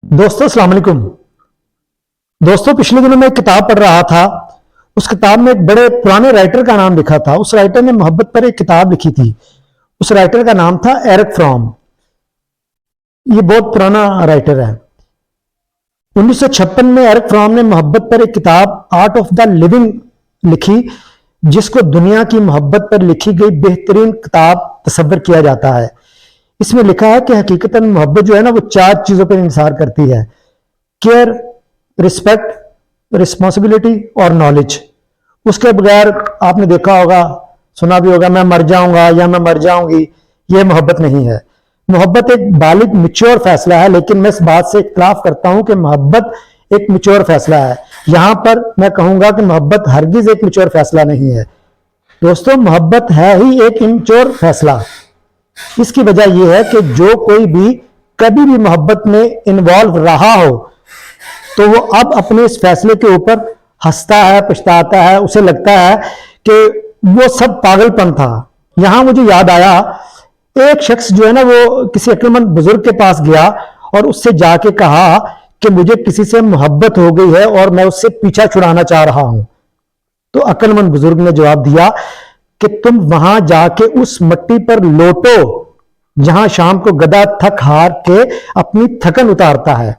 दोस्तों अस्सलाम वालेकुम। दोस्तों पिछले दिनों मैं एक किताब पढ़ रहा था। उस किताब में एक बड़े पुराने राइटर का नाम लिखा था। उस राइटर ने मोहब्बत पर एक किताब लिखी थी। उस राइटर का नाम था एरिक फ्रॉम। ये बहुत पुराना राइटर है। 1956 में एरिक फ्रॉम ने मोहब्बत पर एक किताब आर्ट ऑफ द लिविंग लिखी, जिसको दुनिया की मोहब्बत पर लिखी गई बेहतरीन किताब तस्वर किया जाता है। इसमें लिखा है कि हकीकतन मोहब्बत जो है ना, वो 4 चीजों पर इंसार करती है: केयर, रिस्पेक्ट, रिस्पॉन्सिबिलिटी और नॉलेज। उसके बगैर आपने देखा होगा, सुना भी होगा, मैं मर जाऊंगा या मैं मर जाऊंगी, ये मोहब्बत नहीं है। मोहब्बत एक बालिग मिच्योर फैसला है, लेकिन मैं इस बात से इख्तिलाफ करता हूं कि मोहब्बत एक मिच्योर फैसला है। यहां पर मैं कहूंगा कि मोहब्बत हरगिज एक मिच्योर फैसला नहीं है। दोस्तों, मोहब्बत है ही एक इमच्योर फैसला। इसकी वजह यह है कि जो कोई भी कभी भी मोहब्बत में इन्वॉल्व रहा हो, तो वो अब अपने इस फैसले के ऊपर हंसता है, पछताता है। उसे लगता है कि वो सब पागलपन था। यहां मुझे याद आया, एक शख्स जो है ना, वो किसी अक्लमंद बुजुर्ग के पास गया और उससे जाके कहा कि मुझे किसी से मोहब्बत हो गई है और मैं उससे पीछा छुड़ाना चाह रहा हूं। तो अक्लमंद बुजुर्ग ने जवाब दिया कि तुम वहां जाके उस मट्टी पर लोटो जहां शाम को गधा थक हार के अपनी थकन उतारता है।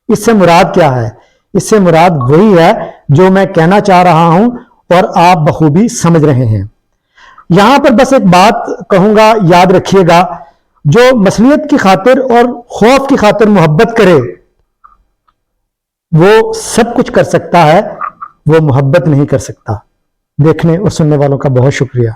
इससे मुराद क्या है? इससे मुराद वही है जो मैं कहना चाह रहा हूं और आप बखूबी समझ रहे हैं। यहां पर बस एक बात कहूंगा, याद रखिएगा, जो मसलियत की खातिर और खौफ की खातिर मोहब्बत करे, वो सब कुछ कर सकता है, वो मोहब्बत नहीं कर सकता। देखने और सुनने वालों का बहुत शुक्रिया।